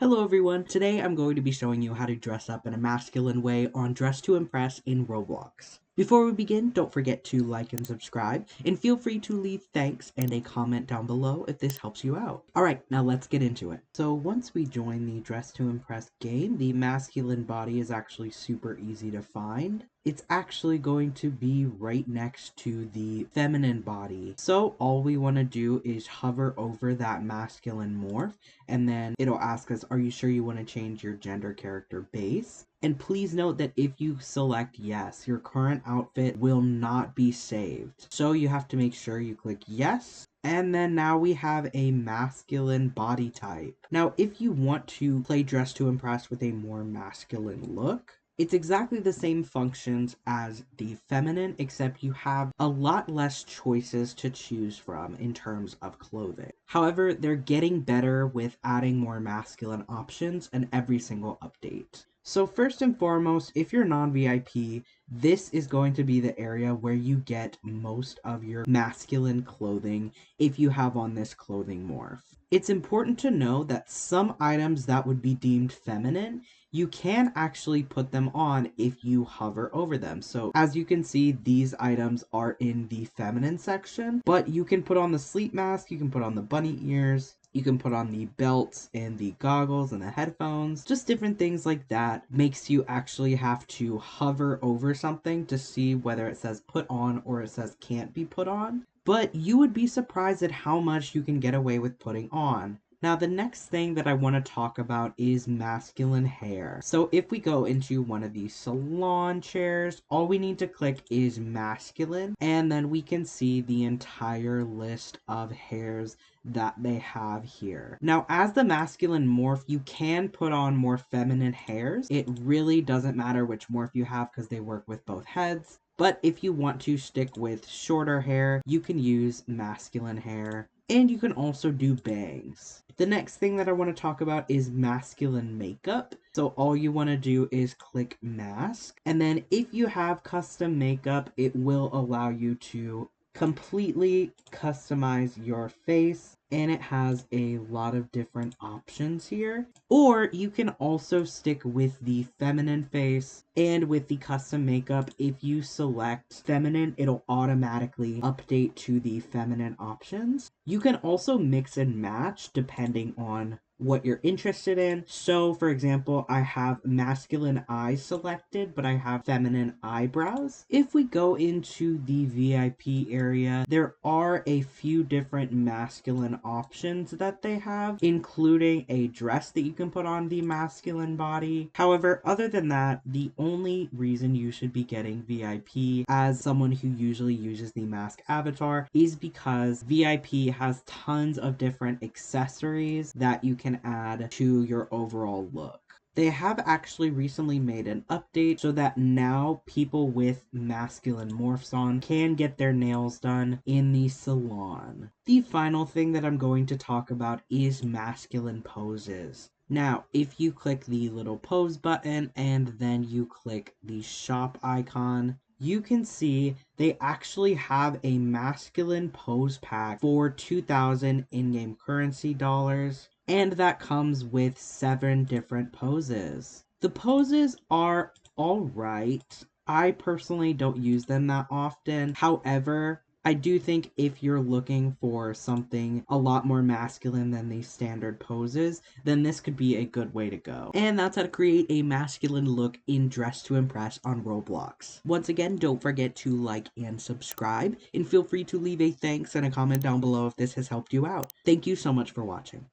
Hello everyone, today I'm going to be showing you how to dress up in a masculine way on Dress to Impress in Roblox. Before we begin, don't forget to like and subscribe, and feel free to leave thanks and a comment down below if this helps you out. Alright, now let's get into it. So once we join the Dress to Impress game, the masculine body is actually super easy to find. It's actually going to be right next to the feminine body. So all we want to do is hover over that masculine morph, and then it'll ask us, are you sure you want to change your gender character base? And please note that if you select yes, your current outfit will not be saved. So you have to make sure you click yes. And then now we have a masculine body type. Now, if you want to play Dress to Impress with a more masculine look, it's exactly the same functions as the feminine, except you have a lot less choices to choose from in terms of clothing. However, they're getting better with adding more masculine options in every single update. So first and foremost, if you're non-VIP, this is going to be the area where you get most of your masculine clothing if you have on this clothing morph. It's important to know that some items that would be deemed feminine, you can actually put them on if you hover over them. So as you can see, these items are in the feminine section, but you can put on the sleep mask, you can put on the bunny ears, you can put on the belts and the goggles and the headphones, just different things like that. Makes you actually have to hover over something to see whether it says put on or it says can't be put on. But you would be surprised at how much you can get away with putting on. Now, the next thing that I want to talk about is masculine hair. So if we go into one of these salon chairs, all we need to click is masculine, and then we can see the entire list of hairs that they have here. Now, as the masculine morph, you can put on more feminine hairs. It really doesn't matter which morph you have because they work with both heads. But if you want to stick with shorter hair, you can use masculine hair. And you can also do bangs. The next thing that I want to talk about is masculine makeup. So all you want to do is click mask. And then if you have custom makeup, it will allow you to completely customize your face, and it has a lot of different options here. Or you can also stick with the feminine face, and with the custom makeup, if you select feminine, it'll automatically update to the feminine options. You can also mix and match depending on what you're interested in. So for example, I have masculine eyes selected, but I have feminine eyebrows. If we go into the VIP area, there are a few different masculine options that they have, including a dress that you can put on the masculine body. However, other than that, the only reason you should be getting VIP as someone who usually uses the mask avatar is because VIP has tons of different accessories that you can add to your overall look. They have actually recently made an update so that now people with masculine morphs on can get their nails done in the salon. The final thing that I'm going to talk about is masculine poses. Now, if you click the little pose button and then you click the shop icon, you can see they actually have a masculine pose pack for 2,000 in-game currency dollars, and that comes with 7 different poses. The poses are alright. I personally don't use them that often. However, I do think if you're looking for something a lot more masculine than these standard poses, then this could be a good way to go. And that's how to create a masculine look in Dress to Impress on Roblox. Once again, don't forget to like and subscribe, and feel free to leave a thanks and a comment down below if this has helped you out. Thank you so much for watching.